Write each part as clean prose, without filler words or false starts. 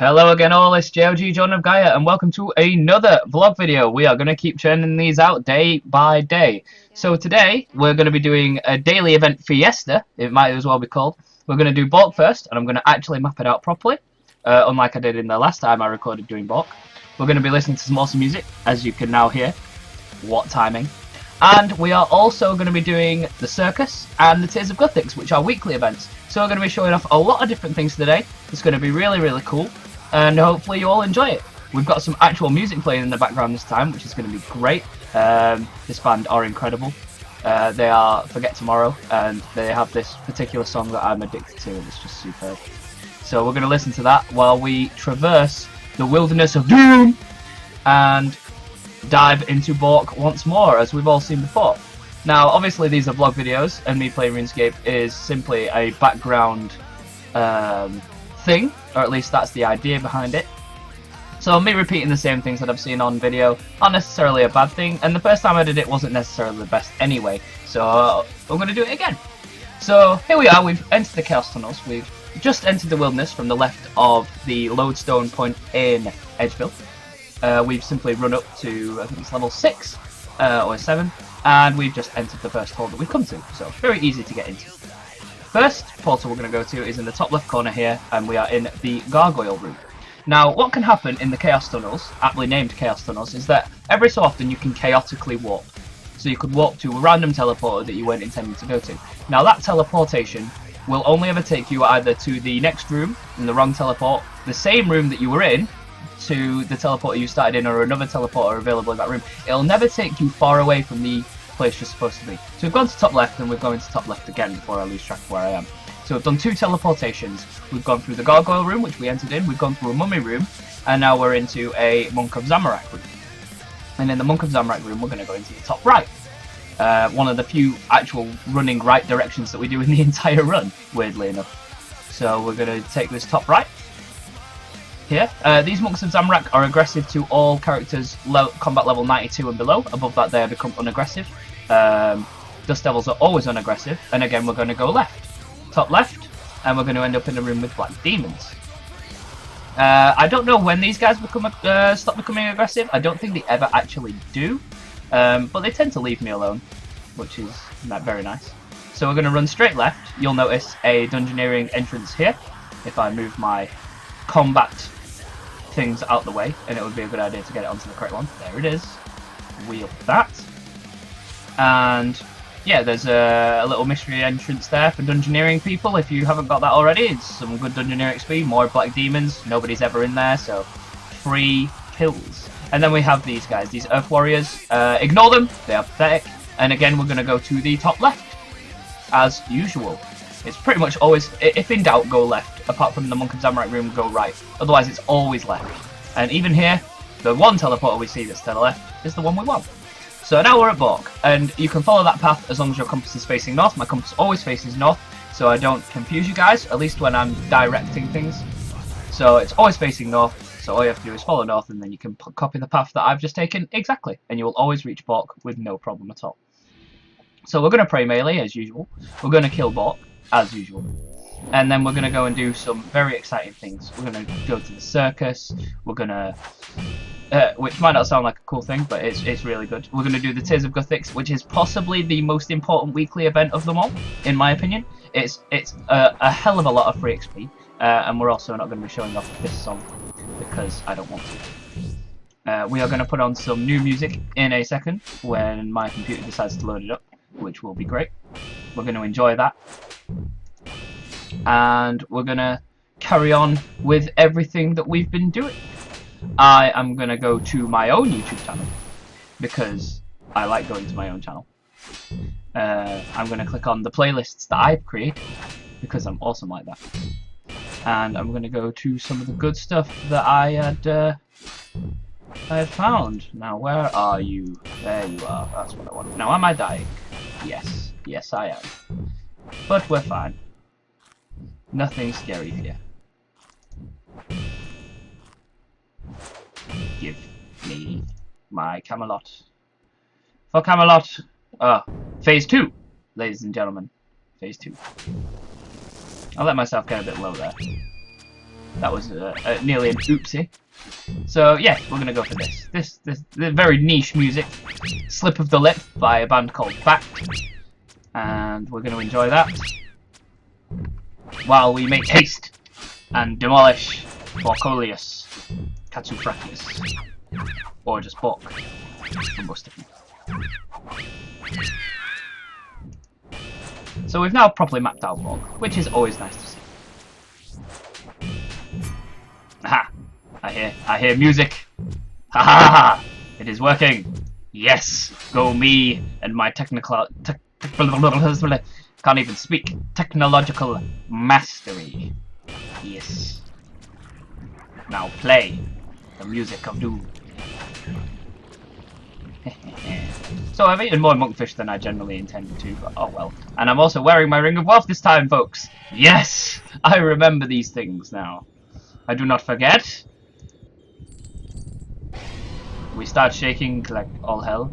Hello again all, it's JordanOfGaia and welcome to another vlog video. We are going to keep churning these out day by day. So today we're going to be doing a daily event fiesta, it might as well be called. We're going to do Bork first and I'm going to actually map it out properly, unlike I did in the last time I recorded doing Bork. We're going to be listening to some awesome music, as you can now hear. What timing. And we are also going to be doing the Circus and the Tears of Guthix, which are weekly events. So we're going to be showing off a lot of different things today. It's going to be really cool. And hopefully you all enjoy it. We've got some actual music playing in the background this time, which is going to be great. This band are incredible. They are Forget Tomorrow, and they have this particular song that I'm addicted to, and it's just superb. So we're going to listen to that while we traverse the wilderness of doom and dive into Bork once more, as we've all seen before. Now, obviously these are vlog videos, and me playing RuneScape is simply a background thing, or at least that's the idea behind it. So me repeating the same things that I've seen on video aren't necessarily a bad thing, and the first time I did it wasn't necessarily the best anyway, so I'm going to do it again. So here we are, we've entered the Chaos Tunnels, we've just entered the wilderness from the left of the lodestone point in Edgeville. We've simply run up to, I think it's level 6 or 7, and we've just entered the first hole that we've come to, so very easy to get into. First portal we're going to go to is in the top left corner here, and we are in the Gargoyle Room. Now, what can happen in the Chaos Tunnels, aptly named Chaos Tunnels, is that every so often you can chaotically warp. So you could warp to a random teleporter that you weren't intending to go to. Now that teleportation will only ever take you either to the next room, in the wrong teleport, the same room that you were in, to the teleporter you started in, or another teleporter available in that room. It'll never take you far away from the place you're supposed to be. So we've gone to top left and we're going to top left again before I lose track of where I am. So we've done 2 teleportations. We've gone through the Gargoyle Room, which we entered in, we've gone through a Mummy Room, and now we're into a Monk of Zamorak Room. And in the Monk of Zamorak Room we're going to go into the top right. One of the few actual running right directions that we do in the entire run, weirdly enough. So we're going to take this top right. Here. These Monks of Zamorak are aggressive to all characters combat level 92 and below. Above that they become unaggressive. Dust Devils are always unaggressive, and again we're going to go left. Top left, and we're going to end up in a room with Black Demons. I don't know when these guys stop becoming aggressive. I don't think they ever actually do, but they tend to leave me alone, which is very nice. So we're going to run straight left. You'll notice a dungeoneering entrance here. If I move my combat things out the way, and it would be a good idea to get it onto the correct one. There it is. Wheel that. And yeah, there's a little mystery entrance there for dungeoneering people. If you haven't got that already, it's some good dungeoneering XP, more Black Demons. Nobody's ever in there, so free kills. And then we have these guys, these Earth Warriors. Ignore them, they are pathetic. And again, we're going to go to the top left, as usual. It's pretty much always, if in doubt, go left. Apart from the Monk of Zamorak Room, go right. Otherwise, it's always left. And even here, the one teleporter we see that's to the left is the one we want. So now we're at Bork, and you can follow that path as long as your compass is facing north. My compass always faces north, so I don't confuse you guys, at least when I'm directing things. So it's always facing north, so all you have to do is follow north, and then you can copy the path that I've just taken exactly, and you will always reach Bork with no problem at all. So we're going to pray melee, as usual. We're going to kill Bork, as usual. And then we're going to go and do some very exciting things. We're going to go to the Circus, we're going to... which might not sound like a cool thing, but it's really good. We're going to do the Tears of Guthix, which is possibly the most important weekly event of them all, in my opinion. It's a hell of a lot of free XP, and we're also not going to be showing off this song, because I don't want to. We are going to put on some new music in a second, when my computer decides to load it up, which will be great. We're going to enjoy that. And we're going to carry on with everything that we've been doing. I am going to go to my own YouTube channel, because I like going to my own channel. I'm going to click on the playlists that I've created, because I'm awesome like that. And I'm going to go to some of the good stuff that I had found. Now, where are you? There you are. That's what I want. Now, am I dying? Yes. Yes, I am. But we're fine. Nothing scary here. Give me my Camelot. For Camelot! Phase 2, ladies and gentlemen. Phase 2. I'll let myself get a bit low there. That was nearly an oopsie. So yeah, we're gonna go for this. This very niche music, "Slip of the Lip" by a band called Fact, and we're gonna enjoy that while we make haste and demolish Borkolius, Katsufrakius, or just Bork, for most of them. So we've now properly mapped out Bork, which is always nice to see. Aha! I hear music. Ha ha ha! It is working. Yes, go me and my can't even speak. Technological mastery. Yes. Now play the music of doom. So I've eaten more monkfish than I generally intended to, but oh well. And I'm also wearing my ring of wealth this time, folks. Yes, I remember these things now. I do not forget. We start shaking like all hell.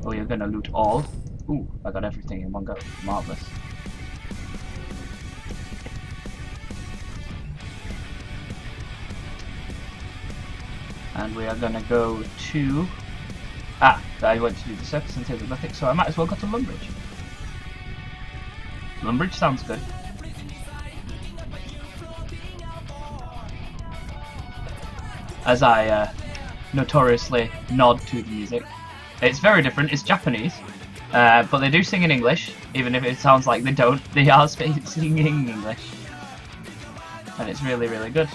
Oh, you're gonna loot all. Ooh, I got everything in one go. Marvelous. And we are gonna go to... I went to do the Circus and Tales of Guthix, so I might as well go to Lumbridge. Lumbridge sounds good. As I notoriously nod to the music. It's very different, it's Japanese, but they do sing in English, even if it sounds like they don't, they are singing English. And it's really, really good.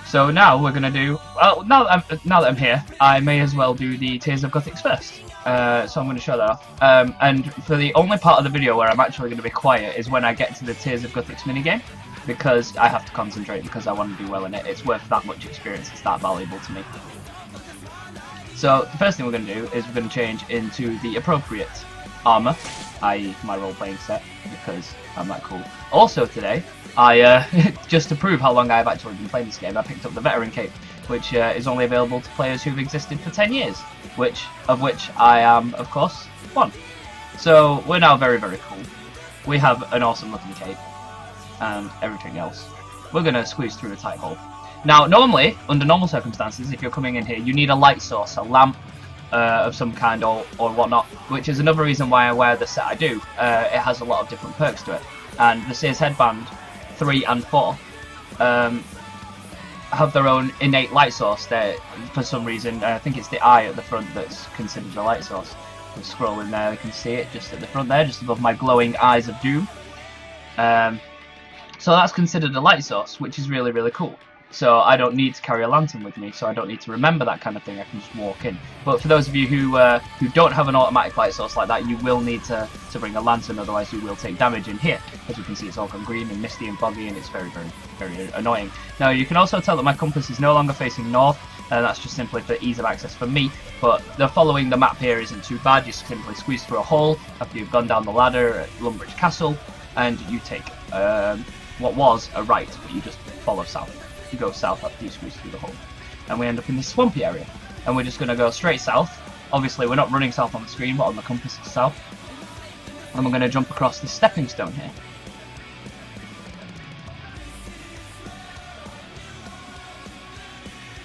So now we're gonna do, well, now that I'm here, I may as well do the Tears of Guthix first. So I'm going to show that off. And for the only part of the video where I'm actually going to be quiet is when I get to the Tears of Guthix minigame, because I have to concentrate because I want to do well in it. It's worth that much experience, it's that valuable to me. So the first thing we're going to do is we're going to change into the appropriate armour, i.e. my role-playing set, because I'm that cool. Also today, I just to prove how long I've actually been playing this game, I picked up the Veteran Cape, which is only available to players who've existed for 10 years, of which I am, of course, one. So we're now very, very cool. We have an awesome looking cape, and everything else. We're going to squeeze through a tight hole. Now, normally, under normal circumstances, if you're coming in here, you need a light source, a lamp of some kind or whatnot, which is another reason why I wear the set I do. It has a lot of different perks to it. And the Sears Headband 3 and 4 have their own innate light source there for some reason. I think it's the eye at the front that's considered a light source. We'll scroll in there, you can see it just at the front there, just above my glowing eyes of doom. So that's considered a light source, which is really, really cool. So I don't need to carry a lantern with me, so I don't need to remember that kind of thing, I can just walk in. But for those of you who don't have an automatic light source like that, you will need to bring a lantern, otherwise you will take damage in here. As you can see, it's all gone green and misty and foggy, and it's very, very, very annoying. Now you can also tell that my compass is no longer facing north, and that's just simply for ease of access for me. But the following the map here isn't too bad, you simply squeeze through a hole after you've gone down the ladder at Lumbridge Castle, and you take what was a right, but you just follow south. You go south after you squeeze through the hole. And we end up in this swampy area. And we're just going to go straight south. Obviously we're not running south on the screen, but on the compass it's south. And we're going to jump across this stepping stone here.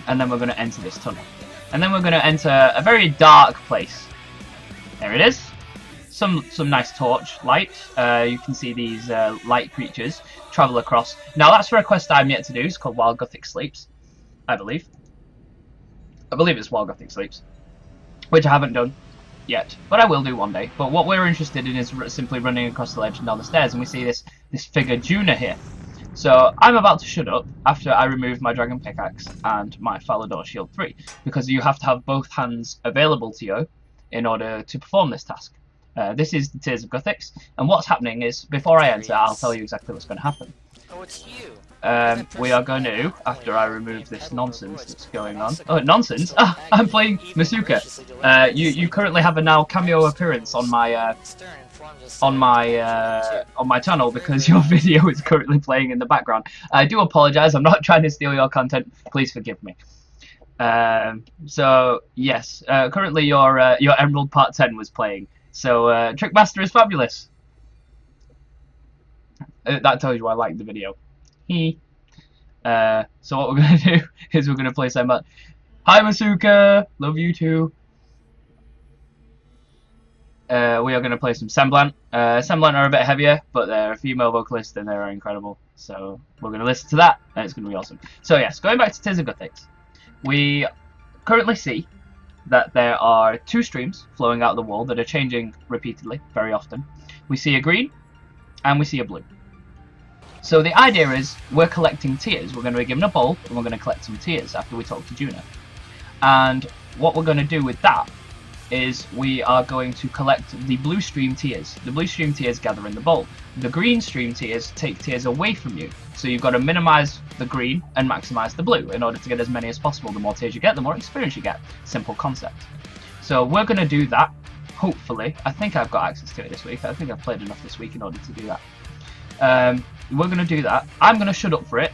And then we're going to enter this tunnel. And then we're going to enter a very dark place. There it is. Some nice torch light. You can see these light creatures travel across. Now that's for a quest I'm yet to do. It's called While Guthix Sleeps, I believe. I believe it's While Guthix Sleeps, which I haven't done yet, but I will do one day. But what we're interested in is simply running across the ledge and down the stairs, and we see this figure Juna here. So I'm about to shut up after I remove my Dragon Pickaxe and my Falador Shield 3, because you have to have both hands available to you in order to perform this task. This is the Tears of Guthix, and what's happening is, before I enter, I'll tell you exactly what's going to happen. Oh, it's you. We are going to, after I remove this nonsense that's going on... Oh, nonsense? Ah, I'm playing Masuka. You currently have a now cameo appearance on my channel because your video is currently playing in the background. I do apologise, I'm not trying to steal your content, please forgive me. So yes, currently your Emerald Part 10 was playing. So Trickmaster is fabulous. That tells you I liked the video. He. So what we're gonna do is we're gonna play some. Hi Masuka, love you too. We are going to play some Semblant. Semblant are a bit heavier, but they're a female vocalist and they're incredible. So we're going to listen to that, and it's going to be awesome. So yes, going back to Tears of Guthix, we currently see that there are 2 streams flowing out of the wall that are changing repeatedly, very often. We see a green, and we see a blue. So the idea is we're collecting tears. We're going to be given a bowl, and we're going to collect some tears after we talk to Juna. And what we're going to do with that is we are going to collect the blue stream tears. The blue stream tears gather in the bowl. The green stream tears take tears away from you. So you've got to minimize the green and maximize the blue in order to get as many as possible. The more tears you get, the more experience you get. Simple concept. So we're going to do that, hopefully. I think I've got access to it this week. I think I've played enough this week in order to do that. We're going to do that. I'm going to shut up for it.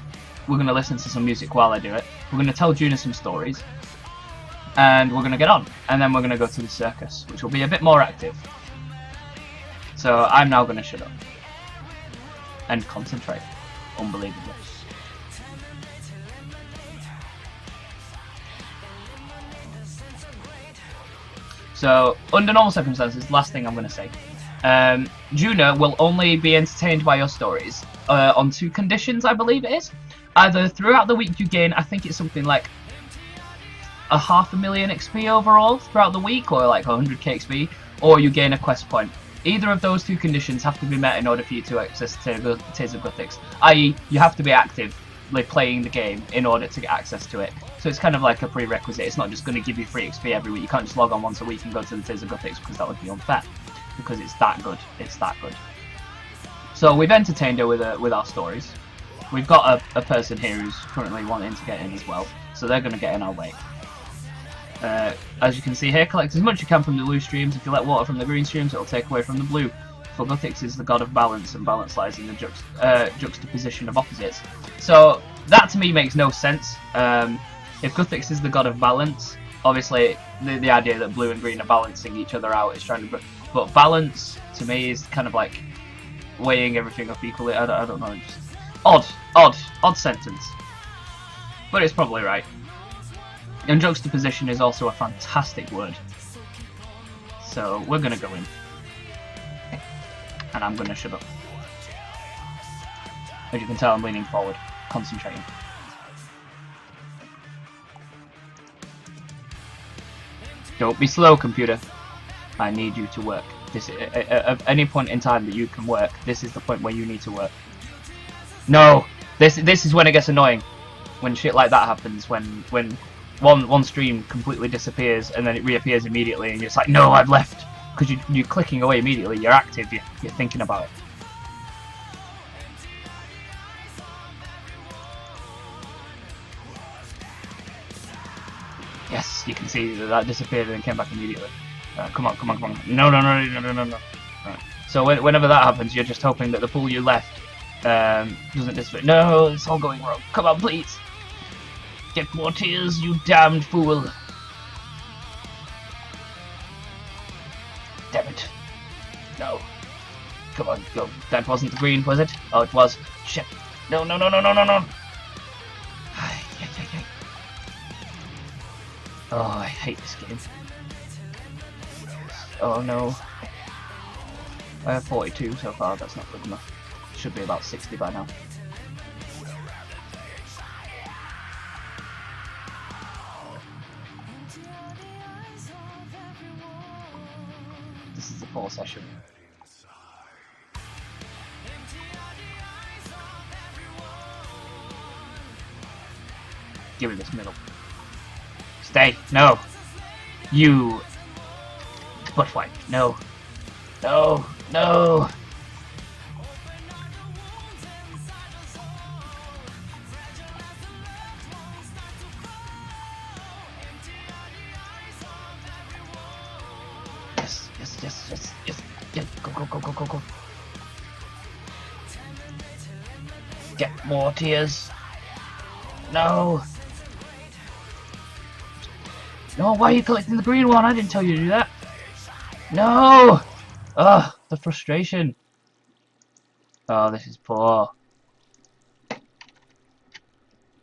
We're going to listen to some music while I do it. We're going to tell Juna some stories. And we're going to get on, and then we're going to go to the circus, which will be a bit more active. So I'm now going to shut up and concentrate. Unbelievably. So under normal circumstances, last thing I'm going to say, Juna will only be entertained by your stories on 2 conditions, I believe it is. Either throughout the week you gain, I think it's something like a 500,000 XP overall throughout the week, or like 100k XP, or you gain a quest point. Either of those 2 conditions have to be met in order for you to access Tears of Guthix, i.e. you have to be actively playing the game in order to get access to it. So it's kind of like a prerequisite. It's not just going to give you free XP every week. You can't just log on once a week and go to the Tears of Guthix, because that would be unfair, because it's that good. It's that good. So we've entertained her with our stories. We've got a person here who's currently wanting to get in as well, so they're going to get in our way. As you can see here, collect as much as you can from the blue streams. If you let water from the green streams, it will take away from the blue. For Guthix is the god of balance, and balance lies in the juxtaposition of opposites. So that to me makes no sense. If Guthix is the god of balance, obviously the idea that blue and green are balancing each other out is trying to... But balance to me is kind of like weighing everything up equally. I don't know. Just odd sentence. But it's probably right. And juxtaposition is also a fantastic word. So we're going to go in. And I'm going to shut up. As you can tell, I'm leaning forward, concentrating. Don't be slow, computer. I need you to work. At any point in time that you can work, this is the point where you need to work. No! This is when it gets annoying. When shit like that happens, when one stream completely disappears and then it reappears immediately and you're just like, no, I've left, because you're clicking away immediately, you're active, you're thinking about it. Yes, you can see that disappeared and came back immediately. Come on. No. Right. So whenever that happens, you're just hoping that the pool you left doesn't disappear. No, it's all going wrong. Come on, please. Get more tears, you damned fool. Damn it. No. Come on, go. That wasn't the green, was it? Oh, it was. Shit. No. Oh, I hate this game. Oh no. I have 42 so far, that's not good enough. Should be about 60 by now. This is the poor session. Give me this middle. Stay! No! You... Buttwipe. No. No! No! Yes. Go. Get more tears. No! No, why are you collecting the green one? I didn't tell you to do that. No! Ugh, the frustration. Oh, this is poor.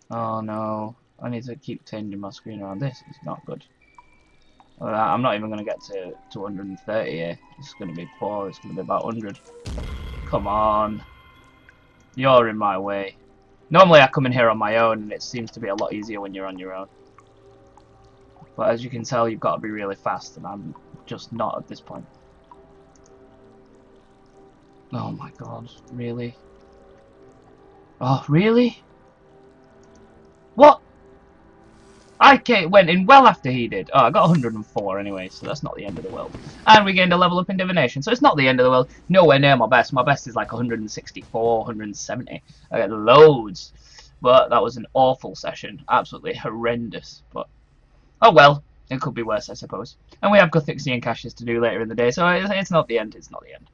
Oh no, I need to keep changing my screen around. This is not good. I'm not even going to get to 230 here. It's going to be poor. It's going to be about 100. Come on. You're in my way. Normally I come in here on my own and it seems to be a lot easier when you're on your own. But as you can tell, you've got to be really fast and I'm just not at this point. Oh my god, really? Oh, really? What? I went in well after he did. Oh, I got 104 anyway, so that's not the end of the world. And we gained a level up in divination, so it's not the end of the world. Nowhere near my best. My best is like 164, 170. I got loads. But that was an awful session. Absolutely horrendous. But, oh well. It could be worse, I suppose. And we have Guthixian caches to do later in the day, so it's not the end. It's not the end.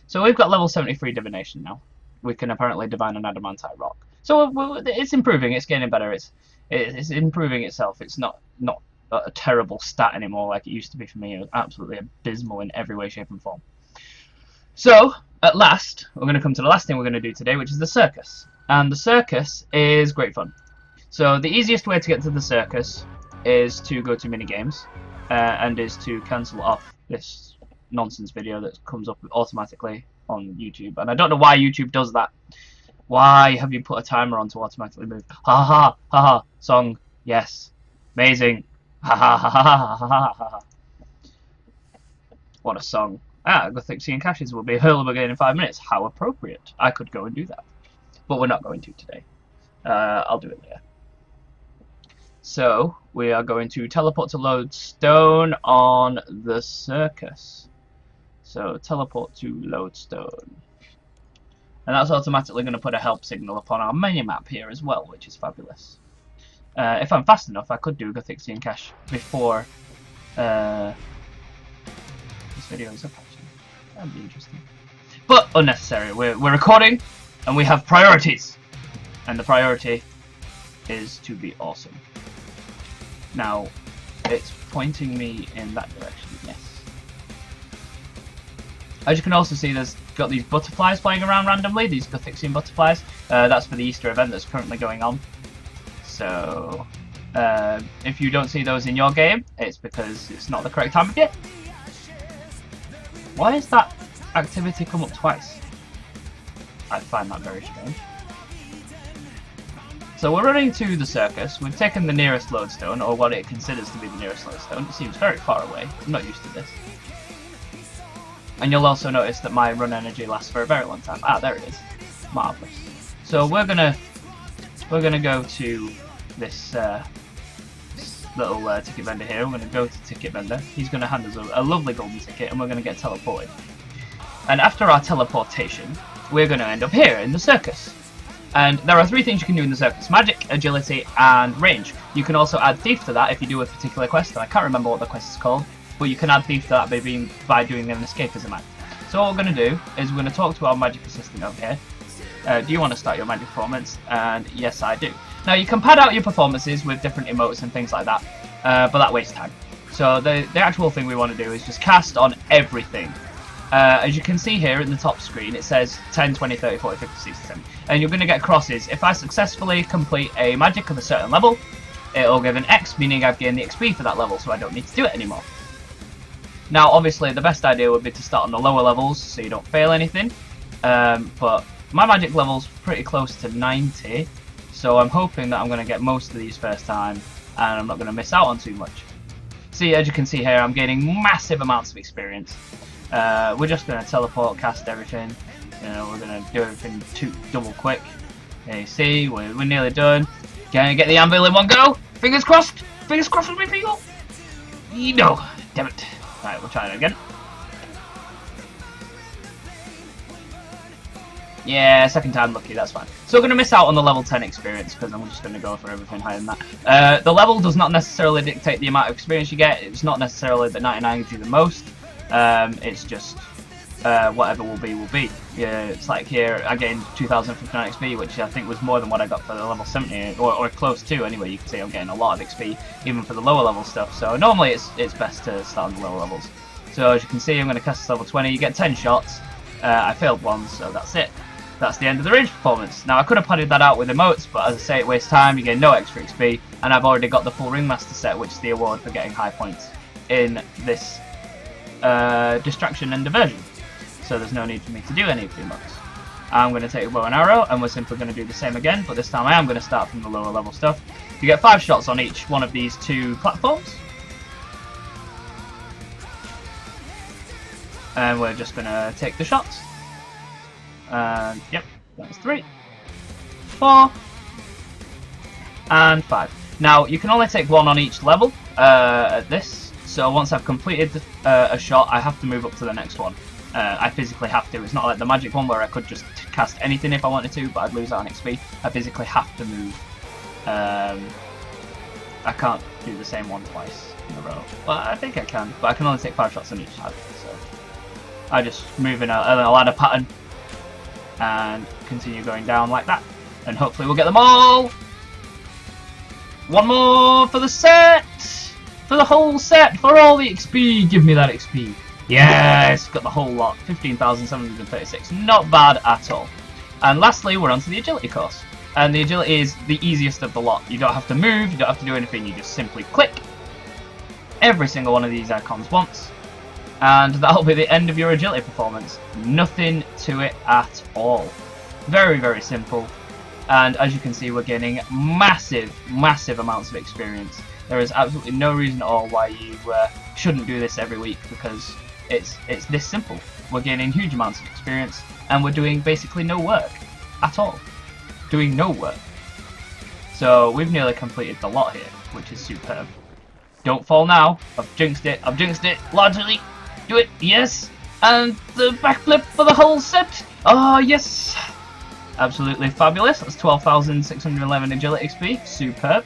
So we've got level 73 divination now. We can apparently divine an adamantite rock. So it's improving. It's getting better. It's improving itself. It's not a terrible stat anymore like it used to be for me. It was absolutely abysmal in every way, shape, and form. So, at last, we're going to come to the last thing we're going to do today, which is the circus. And the circus is great fun. So, the easiest way to get to the circus is to go to minigames, and is to cancel off this nonsense video that comes up automatically on YouTube. And I don't know why YouTube does that. Why have you put a timer on to automatically move? Ha ha ha ha. Song. Yes. Amazing. Ha ha ha ha ha ha ha ha. What a song. Ah, Guthixian caches will be available again in 5 minutes. How appropriate. I could go and do that. But we're not going to today. I'll do it later. So, we are going to teleport to Lodestone on the circus. So, teleport to Lodestone. And that's automatically going to put a help signal upon our mini-map here as well, which is fabulous. If I'm fast enough, I could do a Guthixian cache before this video is up, actually. That'd be interesting. But unnecessary. We're recording, and we have priorities. And the priority is to be awesome. Now, it's pointing me in that direction, yes. As you can also see, there's got these butterflies flying around randomly, these Guthixian butterflies. That's for the Easter event that's currently going on. So, if you don't see those in your game, it's because it's not the correct time of year. Why is that activity come up twice? I find that very strange. So we're running to the circus. We've taken the nearest lodestone, or what it considers to be the nearest lodestone. It seems very far away. I'm not used to this. And you'll also notice that my run energy lasts for a very long time. Ah, there it is. Marvelous. So we're gonna go to this little ticket vendor here. We're gonna go to ticket vendor. He's gonna hand us a lovely golden ticket, and we're gonna get teleported. And after our teleportation, we're gonna end up here in the circus. And there are 3 things you can do in the circus: magic, agility, and range. You can also add thief to that if you do a particular quest, and I can't remember what the quest is called, but you can add thief to that by doing an escapism act. So what we're going to do is we're going to talk to our magic assistant over here. Do you want to start your magic performance? And yes, I do. Now you can pad out your performances with different emotes and things like that, but that wastes time. So the actual thing we want to do is just cast on everything. As you can see here in the top screen, it says 10, 20, 30, 40, 50, 60, 70. And you're going to get crosses. If I successfully complete a magic of a certain level, it'll give an X, meaning I've gained the XP for that level, so I don't need to do it anymore. Now, obviously, the best idea would be to start on the lower levels, so you don't fail anything. But my magic level's pretty close to 90, so I'm hoping that I'm going to get most of these first time, and I'm not going to miss out on too much. See, as you can see here, I'm gaining massive amounts of experience. We're just going to teleport, cast everything. You know, we're going to do everything double quick. There you see, we're nearly done. Gonna get the anvil in one go. Fingers crossed. Fingers crossed with me, people. No, damn it. Right, we'll try it again. Yeah, second time lucky, that's fine. So we're going to miss out on the level 10 experience because I'm just going to go for everything higher than that. The level does not necessarily dictate the amount of experience you get. It's not necessarily that 99 gives you the most. It's just whatever will be will be. Yeah, it's like here I gained 2059 XP, which I think was more than what I got for the level 70, or close to anyway. You can see I'm getting a lot of XP even for the lower level stuff. So normally it's best to start on the lower levels. So as you can see, I'm going to cast this level 20. You get 10 shots. I failed one, so that's it. That's the end of the range performance. Now I could have padded that out with emotes, but as I say, it wastes time. You get no extra XP, and I've already got the full Ringmaster set, which is the award for getting high points in this distraction and diversion. So there's no need for me to do any of the emotes. I'm going to take a bow and arrow, and we're simply going to do the same again, but this time I am going to start from the lower level stuff. You get 5 shots on each one of these 2 platforms. And we're just going to take the shots. And yep, that's 3, 4, and 5. Now you can only take 1 on each level at this. So once I've completed a shot, I have to move up to the next one. I physically have to. It's not like the magic one where I could just cast anything if I wanted to, but I'd lose out on XP. I physically have to move. I can't do the same one twice in a row. Well, I think I can, but I can only take 5 shots on each side. So I just move in a ladder pattern and continue going down like that, and hopefully we'll get them all. One more for the set, for the whole set, for all the XP. Give me that XP. Yes, got the whole lot. 15,736. Not bad at all. And lastly, we're on to the agility course. And the agility is the easiest of the lot. You don't have to move, you don't have to do anything, you just simply click every single one of these icons once, and that'll be the end of your agility performance. Nothing to it at all. Very, very simple. And as you can see, we're gaining massive, massive amounts of experience. There is absolutely no reason at all why you shouldn't do this every week, because it's this simple. We're gaining huge amounts of experience, and we're doing basically no work at all. Doing no work. So we've nearly completed the lot here, which is superb. Don't fall now. I've jinxed it. I've jinxed it. Largely. Do it. Yes. And the backflip for the whole set. Oh, yes. Absolutely fabulous. That's 12,611 agility XP. Superb.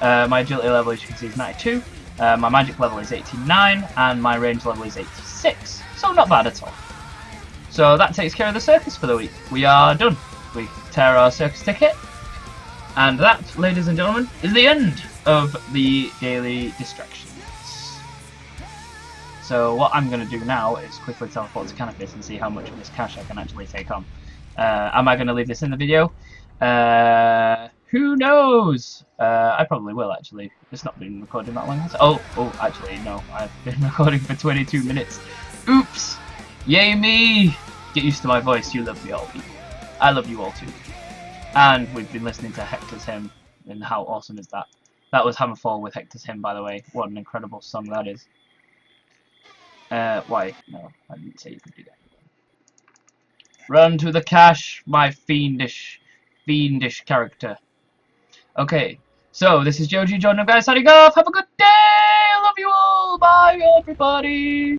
My agility level, as you can see, is 92. My magic level is 89. And my range level is 86. So not bad at all. So that takes care of the circus for the week. We are done. We tear our circus ticket. And that, ladies and gentlemen, is the end of the daily distractions. So what I'm going to do now is quickly teleport to Cannabis and see how much of this cash I can actually take on. Am I going to leave this in the video? Who knows? I probably will, actually. It's not been recording that long. Oh, actually, no. I've been recording for 22 minutes. Oops! Yay me! Get used to my voice. You love me all, people. I love you all too. And we've been listening to Hector's Hymn, and how awesome is that? That was Hammerfall with Hector's Hymn, by the way. What an incredible song that is. Why? No, I didn't say you could do that. Run to the cache, my fiendish character. Okay, so this is JordanOfGaia signing off. Have a good day! I love you all! Bye, everybody!